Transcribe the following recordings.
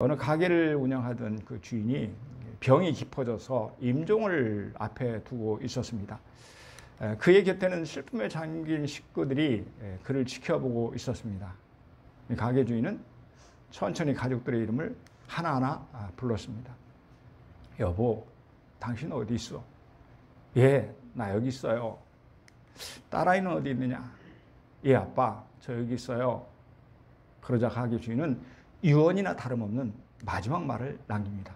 어느 가게를 운영하던 그 주인이 병이 깊어져서 임종을 앞에 두고 있었습니다. 그의 곁에는 슬픔에 잠긴 식구들이 그를 지켜보고 있었습니다. 가게 주인은 천천히 가족들의 이름을 하나하나 불렀습니다. 여보, 당신 어디 있어? 예, 나 여기 있어요. 딸아이는 어디 있느냐? 예, 아빠, 저 여기 있어요. 그러자 가게 주인은 유언이나 다름없는 마지막 말을 남깁니다.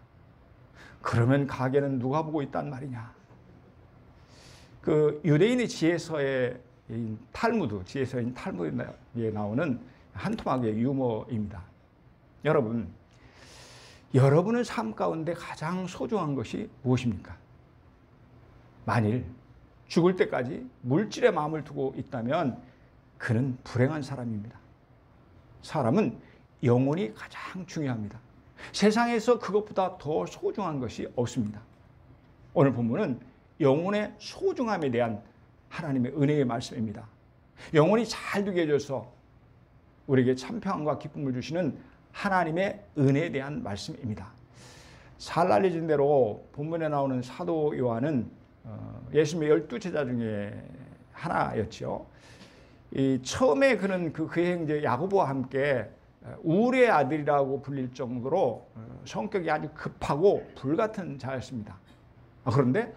그러면 가게는 누가 보고 있단 말이냐? 그 유대인의 지혜서의 탈무드, 지혜서인 탈무드에 나오는 한 토막의 유머입니다. 여러분의 삶 가운데 가장 소중한 것이 무엇입니까? 만일 죽을 때까지 물질에 마음을 두고 있다면 그는 불행한 사람입니다. 사람은 영혼이 가장 중요합니다. 세상에서 그것보다 더 소중한 것이 없습니다. 오늘 본문은 영혼의 소중함에 대한 하나님의 은혜의 말씀입니다. 영혼이 잘 되게 해줘서 우리에게 참 평안과 기쁨을 주시는 하나님의 은혜에 대한 말씀입니다. 잘 알려진 대로 본문에 나오는 사도 요한은 예수님의 12제자 중에 하나였죠. 처음에 그는 그의 형제 야고보와 함께 우리의 아들이라고 불릴 정도로 성격이 아주 급하고 불같은 자였습니다. 그런데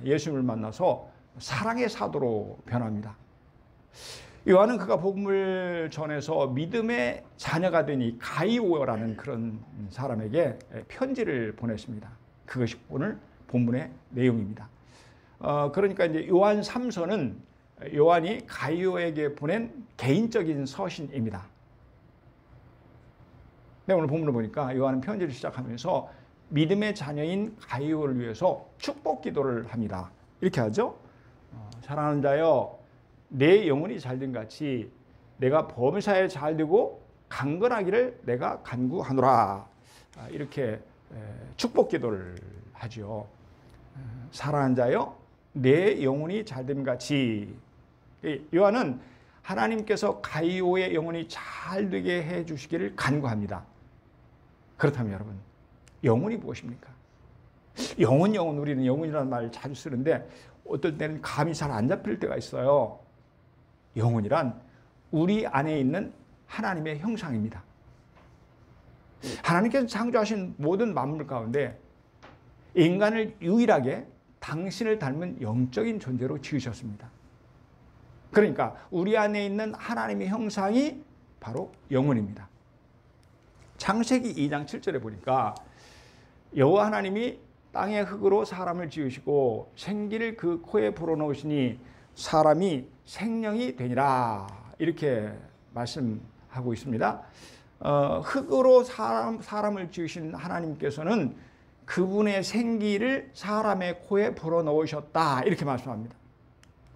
예수님을 만나서 사랑의 사도로 변합니다. 요한은 그가 복음을 전해서 믿음의 자녀가 되니 가이오라는 그런 사람에게 편지를 보냈습니다. 그것이 오늘 본문의 내용입니다. 그러니까 이제 요한 3서는 요한이 가이오에게 보낸 개인적인 서신입니다. 네, 오늘 본문을 보니까 요한은 편지를 시작하면서 믿음의 자녀인 가이오를 위해서 축복 기도를 합니다. 이렇게 하죠. 사랑하는 자여, 내 영혼이 잘된 같이 내가 범사에 잘되고 강건하기를 내가 간구하노라. 이렇게 축복 기도를 하죠. 사랑하는 자여, 내 영혼이 잘됨 같이. 요한은 하나님께서 가이오의 영혼이 잘되게 해주시기를 간구합니다. 그렇다면 여러분, 영혼이 무엇입니까? 영혼, 우리는 영혼이라는 말을 자주 쓰는데 어떨 때는 감이 잘 안 잡힐 때가 있어요. 영혼이란 우리 안에 있는 하나님의 형상입니다. 하나님께서 창조하신 모든 만물 가운데 인간을 유일하게 당신을 닮은 영적인 존재로 지으셨습니다. 그러니까 우리 안에 있는 하나님의 형상이 바로 영혼입니다. 창세기 2장 7절에 보니까 여호와 하나님이 땅의 흙으로 사람을 지으시고 생기를 그 코에 불어넣으시니 사람이 생명이 되니라, 이렇게 말씀하고 있습니다. 흙으로 사람을 지으신 하나님께서는 그분의 생기를 사람의 코에 불어넣으셨다, 이렇게 말씀합니다.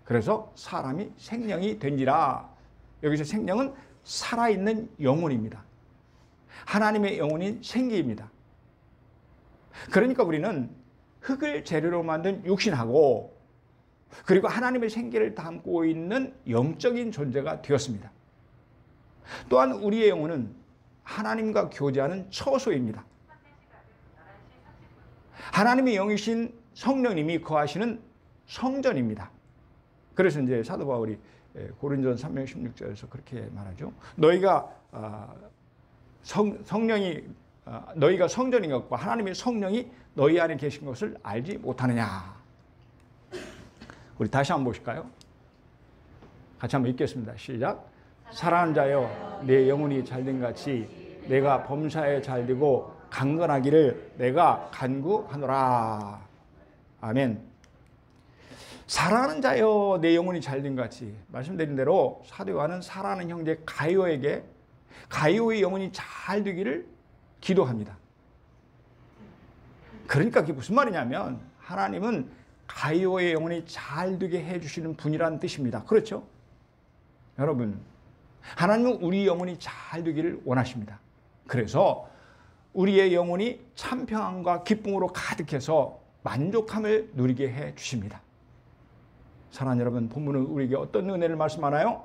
그래서 사람이 생명이 된지라. 여기서 생명은 살아있는 영혼입니다. 하나님의 영혼인 생기입니다. 그러니까 우리는 흙을 재료로 만든 육신하고 그리고 하나님의 생기를 담고 있는 영적인 존재가 되었습니다. 또한 우리의 영혼은 하나님과 교제하는 처소입니다. 하나님의 영이신 성령님이 거하시는 성전입니다. 그래서 이제 사도 바울이 고린도전 3장 16절에서 그렇게 말하죠. 너희가 너희가 성전인 것과 하나님의 성령이 너희 안에 계신 것을 알지 못하느냐. 우리 다시 한번 보실까요? 같이 한번 읽겠습니다. 시작. 사랑하는 자여, 내 영혼이 잘된 같이 내가 범사에 잘되고 강건하기를 내가 간구하노라. 아멘. 사랑하는 자여, 내 영혼이 잘된 같이. 말씀드린 대로 사도 요한은 사랑하는 형제 가이오에게 가이오의 영혼이 잘 되기를 기도합니다. 그러니까 그게 무슨 말이냐면 하나님은 가이오의 영혼이 잘 되게 해주시는 분이라는 뜻입니다. 그렇죠? 여러분, 하나님은 우리 영혼이 잘 되기를 원하십니다. 그래서 우리의 영혼이 참 평안과 기쁨으로 가득해서 만족함을 누리게 해주십니다. 사랑하는 여러분, 본문은 우리에게 어떤 은혜를 말씀하나요?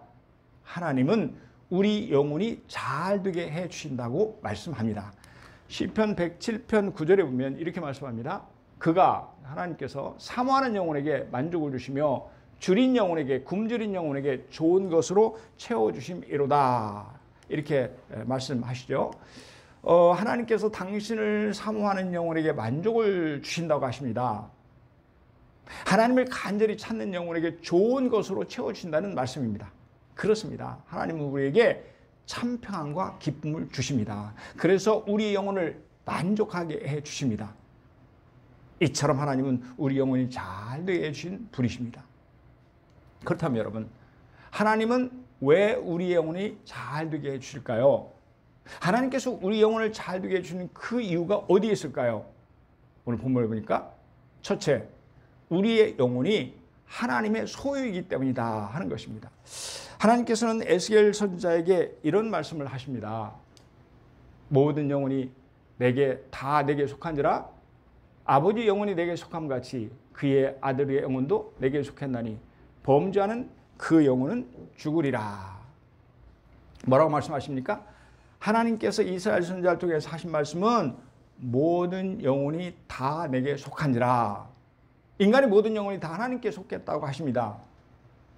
하나님은 우리 영혼이 잘 되게 해주신다고 말씀합니다. 시편 107편 9절에 보면 이렇게 말씀합니다. 그가 하나님께서 사모하는 영혼에게 만족을 주시며 줄인 영혼에게 굶주린 영혼에게 좋은 것으로 채워주심이로다. 이렇게 말씀하시죠. 하나님께서 당신을 사모하는 영혼에게 만족을 주신다고 하십니다. 하나님을 간절히 찾는 영혼에게 좋은 것으로 채워주신다는 말씀입니다. 그렇습니다. 하나님은 우리에게 참 평안과 기쁨을 주십니다. 그래서 우리 영혼을 만족하게 해 주십니다. 이처럼 하나님은 우리 영혼이 잘 되게 해주신 분이십니다. 그렇다면 여러분, 하나님은 왜 우리 영혼이 잘 되게 해주실까요? 하나님께서 우리 영혼을 잘 되게 해주는 그 이유가 어디에 있을까요? 오늘 본문을 보니까 첫째, 우리의 영혼이 하나님의 소유이기 때문이다 하는 것입니다. 하나님께서는 에스겔 선지자에게 이런 말씀을 하십니다. 모든 영혼이 다 내게 속한지라 아버지 영혼이 내게 속함 같이 그의 아들의 영혼도 내게 속했나니 범죄하는 그 영혼은 죽으리라. 뭐라고 말씀하십니까? 하나님께서 이스라엘 선지자를 통해서 하신 말씀은 모든 영혼이 다 내게 속한지라. 인간의 모든 영혼이 다 하나님께 속했다고 하십니다.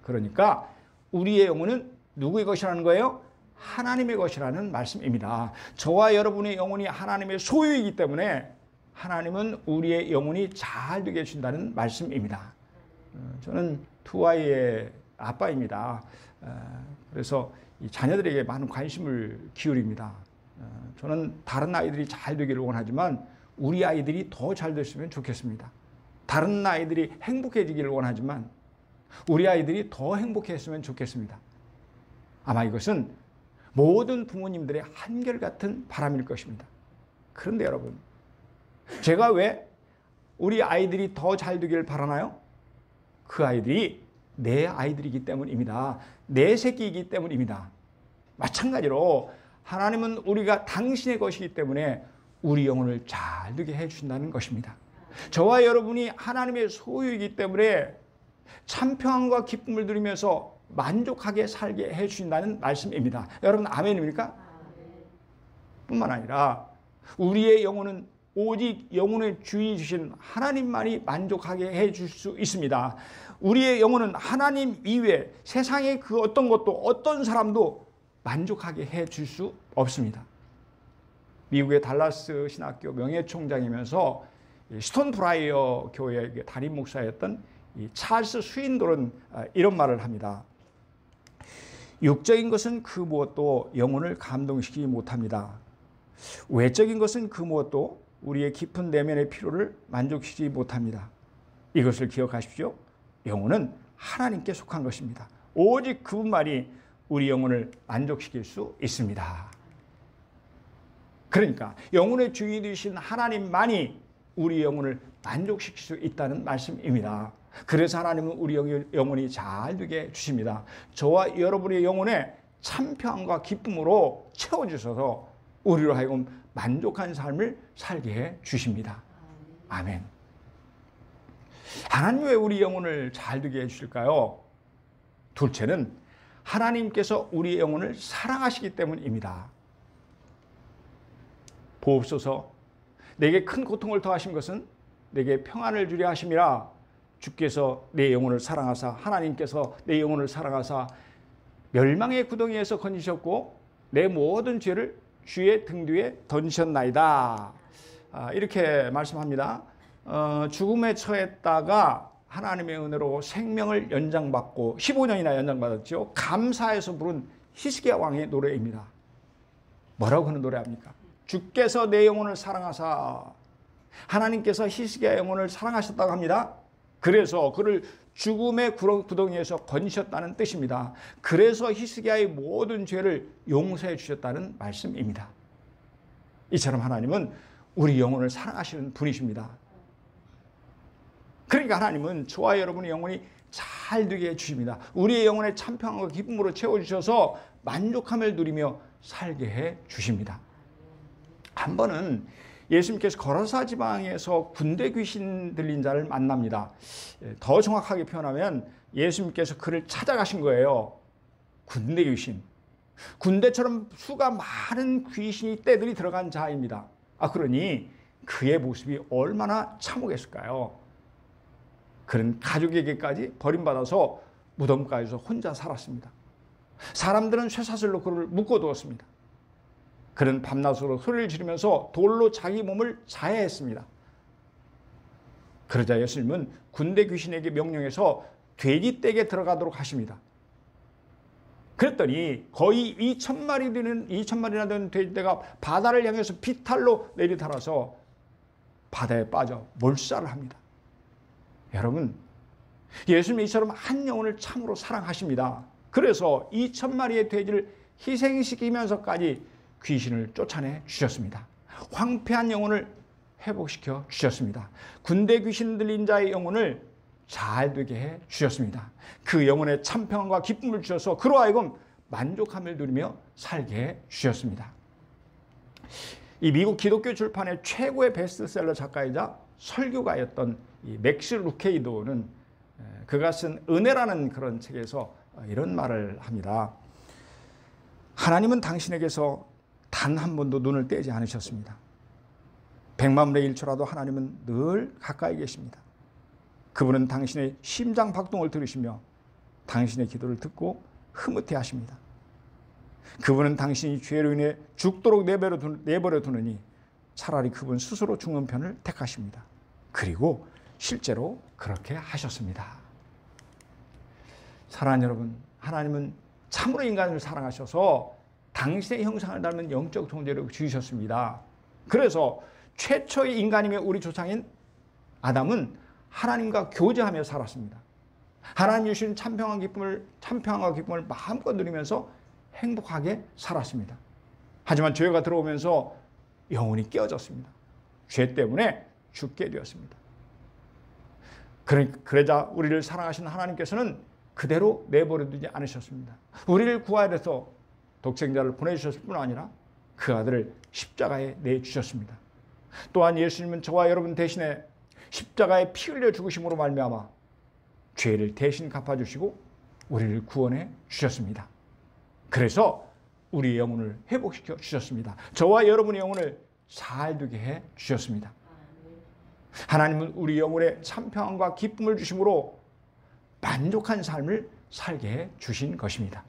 그러니까 우리의 영혼은 누구의 것이라는 거예요? 하나님의 것이라는 말씀입니다. 저와 여러분의 영혼이 하나님의 소유이기 때문에 하나님은 우리의 영혼이 잘 되게 해준다는 말씀입니다. 저는 두 아이의 아빠입니다. 그래서 이 자녀들에게 많은 관심을 기울입니다. 저는 다른 아이들이 잘 되기를 원하지만 우리 아이들이 더 잘 됐으면 좋겠습니다. 다른 아이들이 행복해지기를 원하지만 우리 아이들이 더 행복했으면 좋겠습니다. 아마 이것은 모든 부모님들의 한결같은 바람일 것입니다. 그런데 여러분, 제가 왜 우리 아이들이 더 잘 되기를 바라나요? 그 아이들이 내 아이들이기 때문입니다. 내 새끼이기 때문입니다. 마찬가지로 하나님은 우리가 당신의 것이기 때문에 우리 영혼을 잘 되게 해주신다는 것입니다. 저와 여러분이 하나님의 소유이기 때문에 참 평안과 기쁨을 누리면서 만족하게 살게 해주신다는 말씀입니다. 여러분 아멘입니까? 뿐만 아니라 우리의 영혼은 오직 영혼의 주인 주신 하나님만이 만족하게 해줄 수 있습니다. 우리의 영혼은 하나님 이외에 세상의 그 어떤 것도 어떤 사람도 만족하게 해줄 수 없습니다. 미국의 달라스 신학교 명예총장이면서 스톤 브라이어 교회 담임 목사였던 찰스 스윈돌은 이런 말을 합니다. 육적인 것은 그 무엇도 영혼을 감동시키지 못합니다. 외적인 것은 그 무엇도 우리의 깊은 내면의 필요를 만족시키지 못합니다. 이것을 기억하십시오. 영혼은 하나님께 속한 것입니다. 오직 그분만이 우리 영혼을 만족시킬 수 있습니다. 그러니까 영혼의 주인이 되신 하나님만이 우리 영혼을 만족시킬 수 있다는 말씀입니다. 그래서 하나님은 우리 영혼이 잘 되게 주십니다. 저와 여러분의 영혼에 참 평안과 기쁨으로 채워주셔서 우리로 하여금 만족한 삶을 살게 해 주십니다. 아멘. 하나님 왜 우리 영혼을 잘 되게 해 주실까요? 둘째는 하나님께서 우리의 영혼을 사랑하시기 때문입니다. 보옵소서, 내게 큰 고통을 더하신 것은 내게 평안을 주려 하심이라. 주께서 내 영혼을 사랑하사, 하나님께서 내 영혼을 사랑하사 멸망의 구덩이에서 건지셨고 내 모든 죄를 주의 등 뒤에 던지셨나이다. 이렇게 말씀합니다. 죽음에 처했다가 하나님의 은혜로 생명을 연장받고 15년이나 연장받았죠. 감사해서 부른 히스기야 왕의 노래입니다. 뭐라고 하는 노래합니까? 주께서 내 영혼을 사랑하사. 하나님께서 히스기야 영혼을 사랑하셨다고 합니다. 그래서 그를 죽음의 구덩이에서 건지셨다는 뜻입니다. 그래서 히스기야의 모든 죄를 용서해 주셨다는 말씀입니다. 이처럼 하나님은 우리 영혼을 사랑하시는 분이십니다. 그러니까 하나님은 저와 여러분의 영혼이 잘 되게 해주십니다. 우리의 영혼에 참 평안과 기쁨으로 채워주셔서 만족함을 누리며 살게 해주십니다. 한 번은 예수님께서 거라사 지방에서 군대 귀신 들린 자를 만납니다. 더 정확하게 표현하면 예수님께서 그를 찾아가신 거예요. 군대 귀신. 군대처럼 수가 많은 귀신이 떼들이 들어간 자입니다. 그러니 그의 모습이 얼마나 참혹했을까요? 그는 가족에게까지 버림받아서 무덤가에서 혼자 살았습니다. 사람들은 쇠사슬로 그를 묶어두었습니다. 그는 밤낮으로 소리를 지르면서 돌로 자기 몸을 자해했습니다. 그러자 예수님은 군대 귀신에게 명령해서 돼지떼에 들어가도록 하십니다. 그랬더니 거의 2,000마리나 되는 돼지떼가 바다를 향해서 비탈로 내리달아서 바다에 빠져 몰살을 합니다. 여러분, 예수님이 이처럼 한 영혼을 참으로 사랑하십니다. 그래서 2,000마리의 돼지를 희생시키면서까지 귀신을 쫓아내 주셨습니다. 황폐한 영혼을 회복시켜 주셨습니다. 군대 귀신 들린 자의 영혼을 잘 되게 해 주셨습니다. 그 영혼에 참평안과 기쁨을 주셔서 그로 하여금 만족함을 누리며 살게 해 주셨습니다. 이 미국 기독교 출판의 최고의 베스트셀러 작가이자 설교가였던 이 맥스 루케이도는 그가 쓴 은혜라는 그런 책에서 이런 말을 합니다. 하나님은 당신에게서 단 한 번도 눈을 떼지 않으셨습니다. 100만 분의 1초라도 하나님은 늘 가까이 계십니다. 그분은 당신의 심장 박동을 들으시며 당신의 기도를 듣고 흐뭇해 하십니다. 그분은 당신이 죄로 인해 죽도록 내버려 두느니 차라리 그분 스스로 죽는 편을 택하십니다. 그리고 실제로 그렇게 하셨습니다. 사랑하는 여러분, 하나님은 참으로 인간을 사랑하셔서 당신의 형상을 닮은 영적 존재를 지으셨습니다. 그래서 최초의 인간임의 우리 조상인 아담은 하나님과 교제하며 살았습니다. 하나님 주신 참평안과 기쁨을 마음껏 누리면서 행복하게 살았습니다. 하지만 죄가 들어오면서 영혼이 깨어졌습니다. 죄 때문에 죽게 되었습니다. 그러자 우리를 사랑하신 하나님께서는 그대로 내버려 두지 않으셨습니다. 우리를 구하여 해서 독생자를 보내주셨을 뿐 아니라 그 아들을 십자가에 내주셨습니다. 또한 예수님은 저와 여러분 대신에 십자가에 피 흘려 죽으심으로 말미암아 죄를 대신 갚아주시고 우리를 구원해 주셨습니다. 그래서 우리의 영혼을 회복시켜 주셨습니다. 저와 여러분의 영혼을 잘 두게 해 주셨습니다. 하나님은 우리 영혼에 참평안과 기쁨을 주심으로 만족한 삶을 살게 해 주신 것입니다.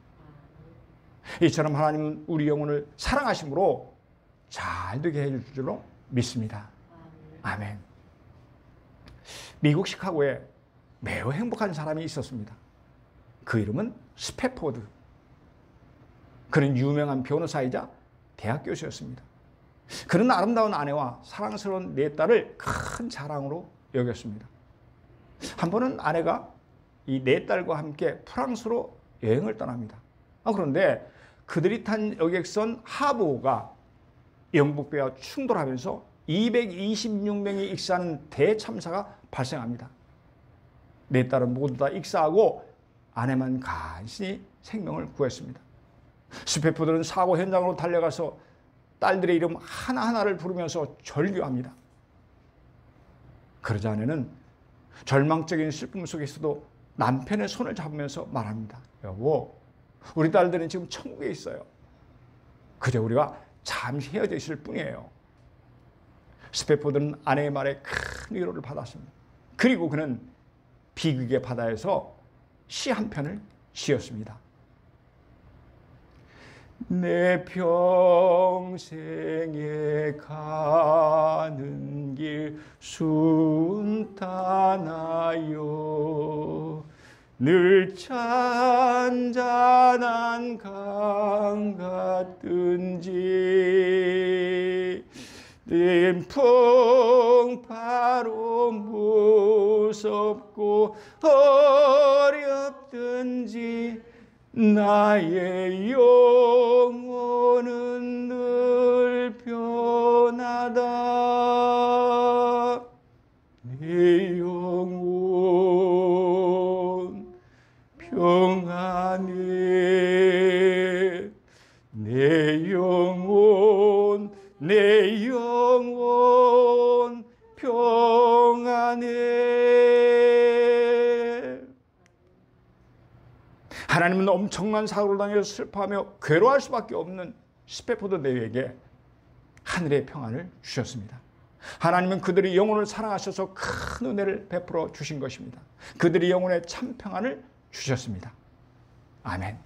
이처럼 하나님은 우리 영혼을 사랑하심으로 잘 되게 해 줄 줄로 믿습니다. 아멘. 미국 시카고에 매우 행복한 사람이 있었습니다. 그 이름은 스패포드. 그는 유명한 변호사이자 대학 교수였습니다. 그는 아름다운 아내와 사랑스러운 네 딸을 큰 자랑으로 여겼습니다. 한 번은 아내가 이 네 딸과 함께 프랑스로 여행을 떠납니다. 그런데 그들이 탄 여객선 하보가 영북배와 충돌하면서 226명이 익사하는 대참사가 발생합니다. 네 딸은 모두 다 익사하고 아내만 간신히 생명을 구했습니다. 스패포드는 사고 현장으로 달려가서 딸들의 이름 하나하나를 부르면서 절규합니다. 그러자 아내는 절망적인 슬픔 속에서도 남편의 손을 잡으면서 말합니다. 여보, 우리 딸들은 지금 천국에 있어요. 그저 우리가 잠시 헤어져 있을 뿐이에요. 스패포드는 아내의 말에 큰 위로를 받았습니다. 그리고 그는 비극의 바다에서 시 한 편을 지었습니다. 내 평생에 가는 길 순탄하여 늘 잔잔한 강 같든지 풍파로 무섭고 어렵든지 나의 영혼은 늘 편하다. 내 영혼 평안해. 내 영혼 평안해. 하나님은 엄청난 사고를 당해서 슬퍼하며 괴로워할 수밖에 없는 스패포드 대위에게 하늘의 평안을 주셨습니다. 하나님은 그들의 영혼을 사랑하셔서 큰 은혜를 베풀어 주신 것입니다. 그들의 영혼에 참 평안을 주셨습니다. 아멘.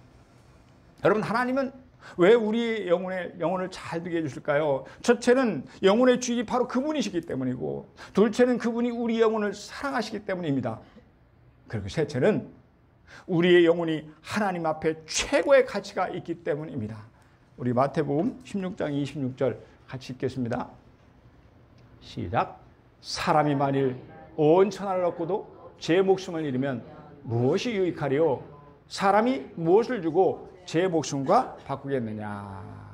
여러분, 하나님은 왜 우리의 영혼을 잘 두게 해주실까요? 첫째는 영혼의 주인이 바로 그분이시기 때문이고, 둘째는 그분이 우리 영혼을 사랑하시기 때문입니다. 그리고 셋째는 우리의 영혼이 하나님 앞에 최고의 가치가 있기 때문입니다. 우리 마태복음 16장 26절 같이 읽겠습니다. 시작. 사람이 만일 온 천하를 얻고도 제 목숨을 잃으면 무엇이 유익하리요? 사람이 무엇을 주고 제 목숨과 바꾸겠느냐?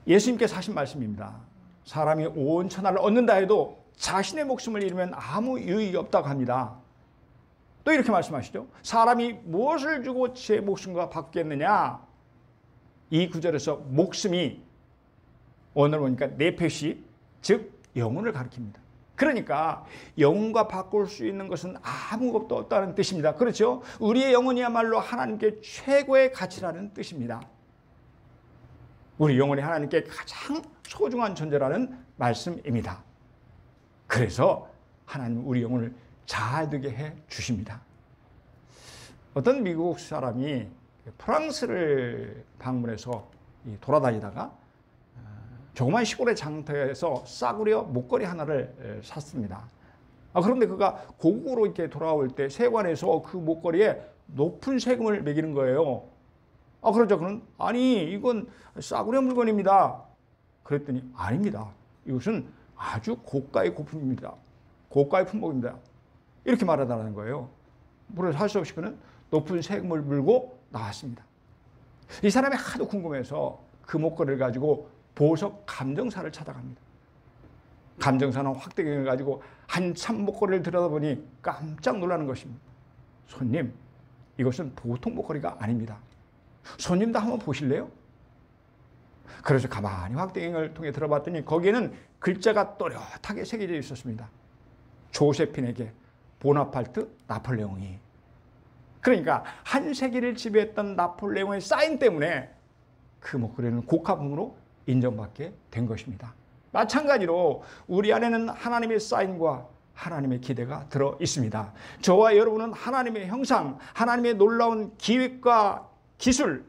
예수님께서 하신 말씀입니다. 사람이 온 천하를 얻는다 해도 자신의 목숨을 잃으면 아무 유익이 없다고 합니다. 또 이렇게 말씀하시죠. 사람이 무엇을 주고 제 목숨과 바꾸겠느냐? 이 구절에서 목숨이 오늘 보니까 네페시, 즉 영혼을 가리킵니다. 그러니까 영혼과 바꿀 수 있는 것은 아무것도 없다는 뜻입니다. 그렇죠? 우리의 영혼이야말로 하나님께 최고의 가치라는 뜻입니다. 우리 영혼이 하나님께 가장 소중한 존재라는 말씀입니다. 그래서 하나님은 우리 영혼을 잘 되게 해 주십니다. 어떤 미국 사람이 프랑스를 방문해서 돌아다니다가 조그만 시골의 장터에서 싸구려 목걸이 하나를 샀습니다. 그런데 그가 고국으로 이렇게 돌아올 때 세관에서 그 목걸이에 높은 세금을 매기는 거예요. 그러죠. 그는 아니 이건 싸구려 물건입니다. 그랬더니 아닙니다. 이것은 아주 고가의 고품입니다. 고가의 품목입니다. 이렇게 말하다는 거예요. 그래서 할 수 없이 그는 높은 세금을 물고 나왔습니다. 이 사람이 하도 궁금해서 그 목걸이를 가지고 보석 감정사를 찾아갑니다. 감정사는 확대경을 가지고 한참 목걸이를 들여다보니 깜짝 놀라는 것입니다. 손님, 이것은 보통 목걸이가 아닙니다. 손님도 한번 보실래요? 그래서 가만히 확대경을 통해 들어봤더니 거기에는 글자가 또렷하게 새겨져 있었습니다. 조세핀에게 보나파르트 나폴레옹이. 그러니까 한 세기를 지배했던 나폴레옹의 사인 때문에 그 목걸이는 고가품으로 인정받게 된 것입니다. 마찬가지로 우리 안에는 하나님의 사인과 하나님의 기대가 들어 있습니다. 저와 여러분은 하나님의 형상, 하나님의 놀라운 기획과 기술,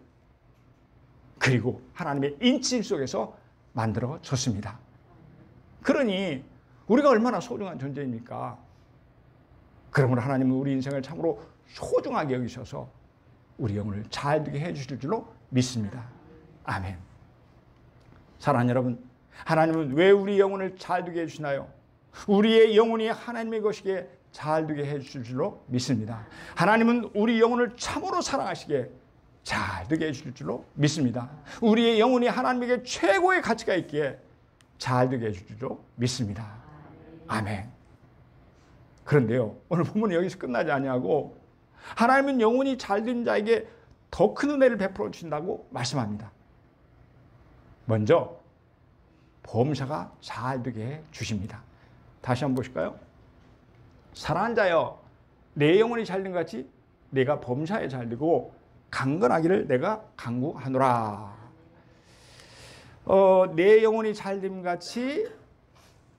그리고 하나님의 인침 속에서 만들어졌습니다. 그러니 우리가 얼마나 소중한 존재입니까? 그러므로 하나님은 우리 인생을 참으로 소중하게 여기셔서 우리 영혼을 잘 되게 해주실 줄로 믿습니다. 아멘. 사랑하는 여러분, 하나님은 왜 우리 영혼을 잘 두게 해주시나요? 우리의 영혼이 하나님의 것이기에 잘 두게 해주실 줄로 믿습니다. 하나님은 우리 영혼을 참으로 사랑하시기에 잘 두게 해주실 줄로 믿습니다. 우리의 영혼이 하나님에게 최고의 가치가 있기에 잘 두게 해주실 줄로 믿습니다. 아멘. 그런데요, 오늘 본문은 여기서 끝나지 아니하고 하나님은 영혼이 잘 된 자에게 더 큰 은혜를 베풀어 주신다고 말씀합니다. 먼저 범사가 잘 되게 해 주십니다. 다시 한번 보실까요? 사랑하는 자여, 내 영혼이 잘된 것 같이 내가 범사에 잘되고 강건하기를 내가 간구하노라. 내 영혼이 잘됨 같이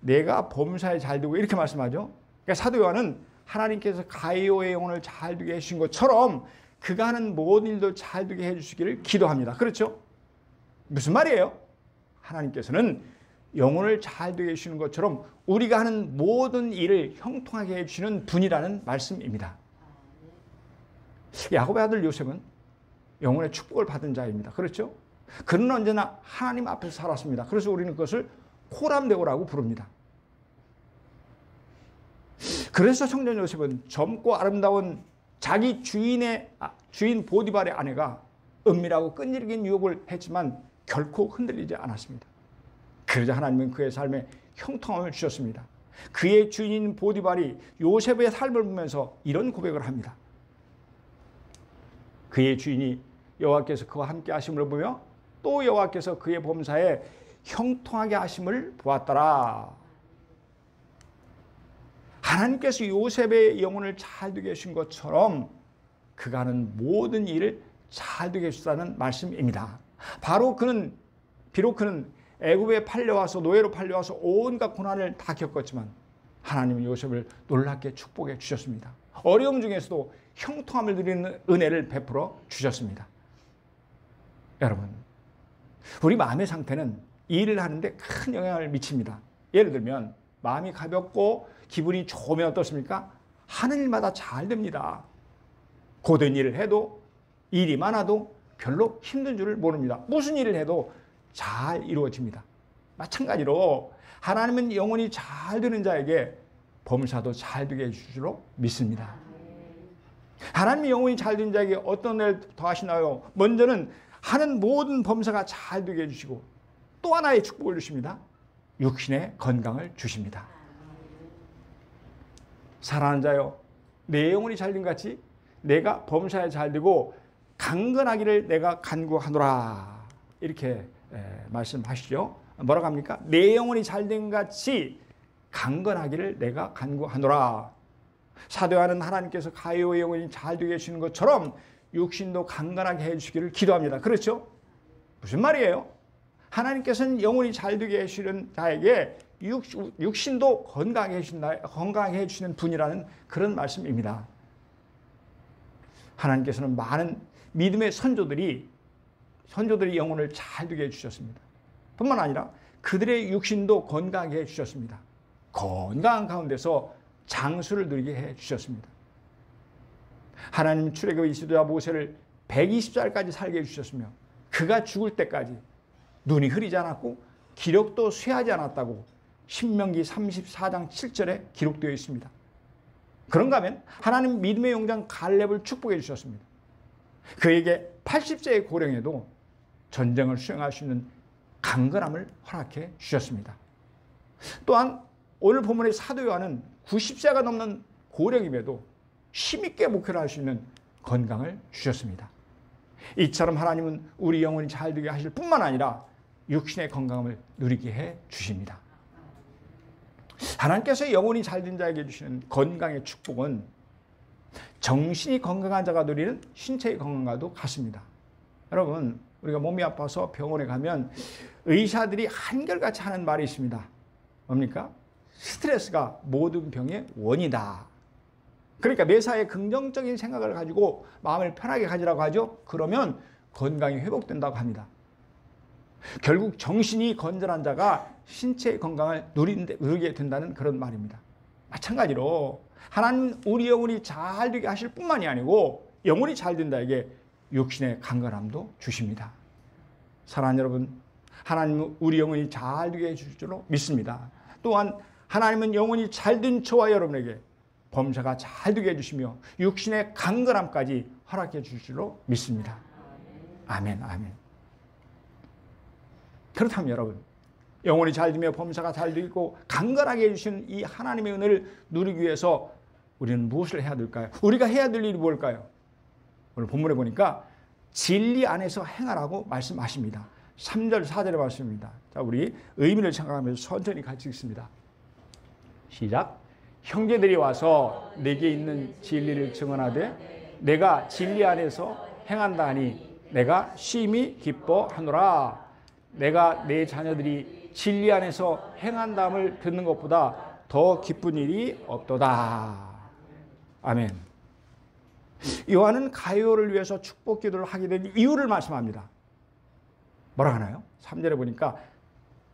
내가 범사에 잘되고 이렇게 말씀하죠. 그러니까 사도 요한은 하나님께서 가이오의 영혼을 잘되게 해주신 것처럼 그가 하는 모든 일도 잘되게 해주시기를 기도합니다. 그렇죠? 무슨 말이에요? 하나님께서는 영혼을 잘되게 해주시는 것처럼 우리가 하는 모든 일을 형통하게 해주시는 분이라는 말씀입니다. 야곱의 아들 요셉은 영혼의 축복을 받은 자입니다. 그렇죠? 그는 언제나 하나님 앞에서 살았습니다. 그래서 우리는 그것을 코람데오라고 부릅니다. 그래서 청년 요셉은 젊고 아름다운 자기 주인 보디발의 아내가 은밀하고 끈질긴 유혹을 했지만 결코 흔들리지 않았습니다. 그러자 하나님은 그의 삶에 형통함을 주셨습니다. 그의 주인인 보디발이 요셉의 삶을 보면서 이런 고백을 합니다. 그의 주인이 여호와께서 그와 함께 하심을 보며 또 여호와께서 그의 범사에 형통하게 하심을 보았더라. 하나님께서 요셉의 영혼을 잘 되게 해주신 것처럼 그가 하는 모든 일을 잘 되게 해주셨다는 말씀입니다. 바로 그는 비록 그는 애굽에 팔려와서 노예로 팔려와서 온갖 고난을 다 겪었지만 하나님은 요셉을 놀랍게 축복해 주셨습니다. 어려움 중에서도 형통함을 누리는 은혜를 베풀어 주셨습니다. 여러분, 우리 마음의 상태는 일을 하는데 큰 영향을 미칩니다. 예를 들면 마음이 가볍고 기분이 좋으면 어떻습니까? 하는 일마다 잘 됩니다. 고된 일을 해도 일이 많아도 별로 힘든 줄을 모릅니다. 무슨 일을 해도 잘 이루어집니다. 마찬가지로 하나님은 영혼이 잘 되는 자에게 범사도 잘 되게 해주실 줄로 믿습니다. 하나님이 영혼이 잘 되는 자에게 어떤 일을 더하시나요? 먼저는 하는 모든 범사가 잘 되게 해주시고 또 하나의 축복을 주십니다. 육신의 건강을 주십니다. 사랑하는 자여, 내 영혼이 잘된 같이 내가 범사에 잘 되고 강건하기를 내가 간구하노라. 이렇게 말씀하시죠. 뭐라고 합니까? 내 영혼이 잘된 같이 강건하기를 내가 간구하노라. 사도 요한은 하나님께서 가이오의 영혼이 잘 되게 해주시는 것처럼 육신도 강건하게 해주시기를 기도합니다. 그렇죠? 무슨 말이에요? 하나님께서는 영혼이 잘 되게 해주시는 자에게 육신도 건강하게 해주시는 분이라는 그런 말씀입니다. 하나님께서는 많은 믿음의 선조들이 영혼을 잘 되게 해주셨습니다. 뿐만 아니라 그들의 육신도 건강하게 해주셨습니다. 건강한 가운데서 장수를 누리게 해주셨습니다. 하나님 출애굽의 지도자 모세를 120살까지 살게 해주셨으며 그가 죽을 때까지 눈이 흐리지 않았고 기력도 쇠하지 않았다고 신명기 34장 7절에 기록되어 있습니다. 그런가 하면 하나님 믿음의 용장 갈렙을 축복해 주셨습니다. 그에게 80세의 고령에도 전쟁을 수행할 수 있는 강건함을 허락해 주셨습니다. 또한 오늘 본문의 사도 요한은 90세가 넘는 고령임에도 힘있게 목회를 할 수 있는 건강을 주셨습니다. 이처럼 하나님은 우리 영혼이 잘 되게 하실 뿐만 아니라 육신의 건강을 누리게 해 주십니다. 하나님께서 영혼이 잘된 자에게 주시는 건강의 축복은 정신이 건강한 자가 누리는 신체의 건강과도 같습니다. 여러분, 우리가 몸이 아파서 병원에 가면 의사들이 한결같이 하는 말이 있습니다. 뭡니까? 스트레스가 모든 병의 원이다. 그러니까 매사에 긍정적인 생각을 가지고 마음을 편하게 가지라고 하죠. 그러면 건강이 회복된다고 합니다. 결국 정신이 건전한 자가 신체의 건강을 누리게 된다는 그런 말입니다. 마찬가지로 하나님 우리 영혼이 잘 되게 하실 뿐만이 아니고 영혼이 잘 된 자에게 육신의 강건함도 주십니다. 사랑하는 여러분, 하나님은 우리 영혼이 잘 되게 해주실 줄로 믿습니다. 또한 하나님은 영혼이 잘된 저와 여러분에게 범사가 잘 되게 해주시며 육신의 강건함까지 허락해 주실 줄로 믿습니다. 아멘, 아멘. 그렇다면 여러분, 영혼이 잘 되며 범사가 잘 되고 강건하게 해주시는 이 하나님의 은혜를 누리기 위해서 우리는 무엇을 해야 될까요? 우리가 해야 될 일이 뭘까요? 오늘 본문에 보니까 진리 안에서 행하라고 말씀하십니다. 3절, 4절의 말씀입니다. 자, 우리 의미를 생각하면서 천천히 같이 읽습니다. 시작. 형제들이 와서 내게 있는 진리를 증언하되 내가 진리 안에서 행한다 하니 내가 심히 기뻐하노라. 내가 내 자녀들이 진리 안에서 행한다함을 듣는 것보다 더 기쁜 일이 없도다. 아멘. 요한은 가이오를 위해서 축복 기도를 하게 된 이유를 말씀합니다. 뭐라 하나요? 3절에 보니까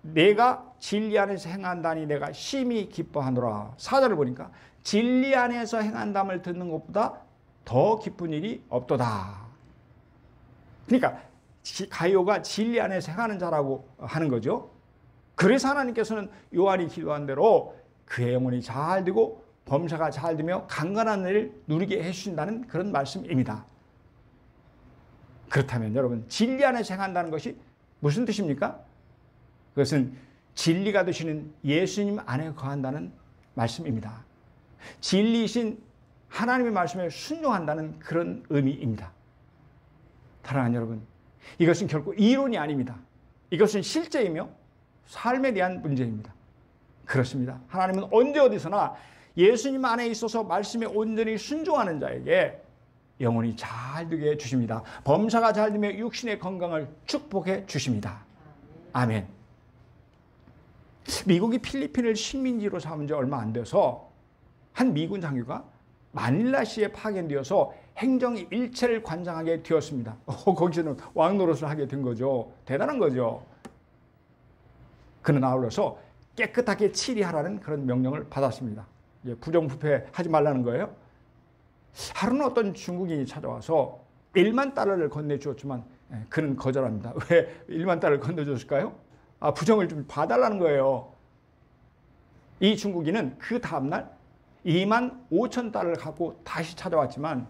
내가 진리 안에서 행한다니 내가 심히 기뻐하노라. 4절을 보니까 진리 안에서 행한다함을 듣는 것보다 더 기쁜 일이 없도다. 그러니까 가이오가 진리 안에서 행하는 자라고 하는 거죠. 그래서 하나님께서는 요한이 기도한 대로 그의 영혼이 잘 되고 범사가 잘 되며 강건한 일을 누리게 해주신다는 그런 말씀입니다. 그렇다면 여러분, 진리 안에서 행한다는 것이 무슨 뜻입니까? 그것은 진리가 되시는 예수님 안에 거한다는 말씀입니다. 진리이신 하나님의 말씀에 순종한다는 그런 의미입니다. 사랑하는 여러분, 이것은 결코 이론이 아닙니다. 이것은 실제이며 삶에 대한 문제입니다. 그렇습니다. 하나님은 언제 어디서나 예수님 안에 있어서 말씀에 온전히 순종하는 자에게 영혼이 잘 되게 해주십니다. 범사가 잘 되며 육신의 건강을 축복해 주십니다. 아멘. 미국이 필리핀을 식민지로 삼은 지 얼마 안 돼서 한 미군 장교가 마닐라시에 파견되어서 행정 일체를 관장하게 되었습니다. 거기서는 왕 노릇을 하게 된 거죠. 대단한 거죠. 그는 아울러서 깨끗하게 치리하라는 그런 명령을 받았습니다. 부정부패하지 말라는 거예요. 하루는 어떤 중국인이 찾아와서 1만 달러를 건네주었지만 그는 거절합니다. 왜 1만 달러를 건네줬을까요? 부정을 좀 봐달라는 거예요. 이 중국인은 그 다음날 2만 5천 달러를 갖고 다시 찾아왔지만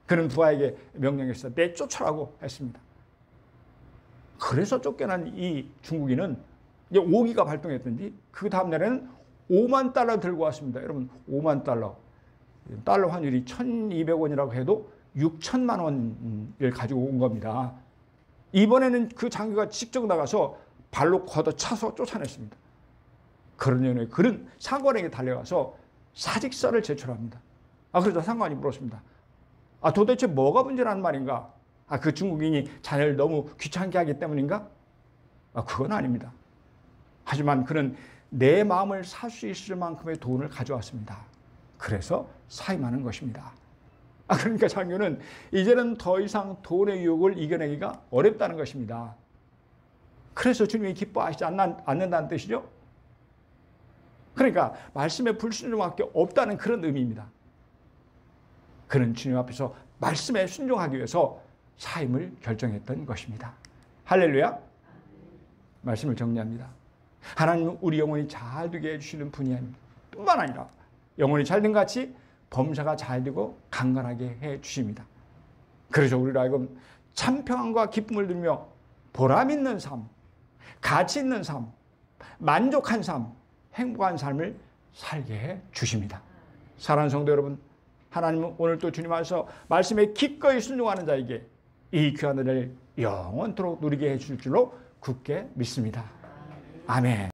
그는 부하에게 명령해서 내쫓으라고 했습니다. 그래서 쫓겨난 이 중국인은 이제 오기가 발동했던지 그 다음날에는 5만 달러 들고 왔습니다. 여러분 5만 달러. 달러 환율이 1,200원이라고 해도 6천만 원을 가지고 온 겁니다. 이번에는 그 장교가 직접 나가서 발로 걷어차서 쫓아냈습니다. 그러니 그는 상관에게 달려가서 사직서를 제출합니다. 그러자 상관이 물었습니다. 도대체 뭐가 문제라는 말인가? 그 중국인이 자네를 너무 귀찮게 하기 때문인가? 그건 아닙니다. 하지만 그는 내 마음을 살 수 있을 만큼의 돈을 가져왔습니다. 그래서 사임하는 것입니다. 그러니까 장교는 이제는 더 이상 돈의 유혹을 이겨내기가 어렵다는 것입니다. 그래서 주님이 기뻐하시지 않는다는 뜻이죠. 그러니까 말씀에 불순종할 게 없다는 그런 의미입니다. 그는 주님 앞에서 말씀에 순종하기 위해서 사임을 결정했던 것입니다. 할렐루야. 말씀을 정리합니다. 하나님은 우리 영혼이 잘 되게 해주시는 분이 아닙니다. 뿐만 아니라 영혼이 잘된 같이 범사가 잘 되고 강건하게 해주십니다. 그래서 우리로 하여금 참 평안과 기쁨을 누리며 보람 있는 삶, 가치 있는 삶, 만족한 삶, 행복한 삶을 살게 해 주십니다. 사랑하는 성도 여러분, 하나님은 오늘 또 주님 안에서 말씀에 기꺼이 순종하는 자에게 이 귀한 은혜를 영원토록 누리게 해 주실 줄로 굳게 믿습니다. 아멘.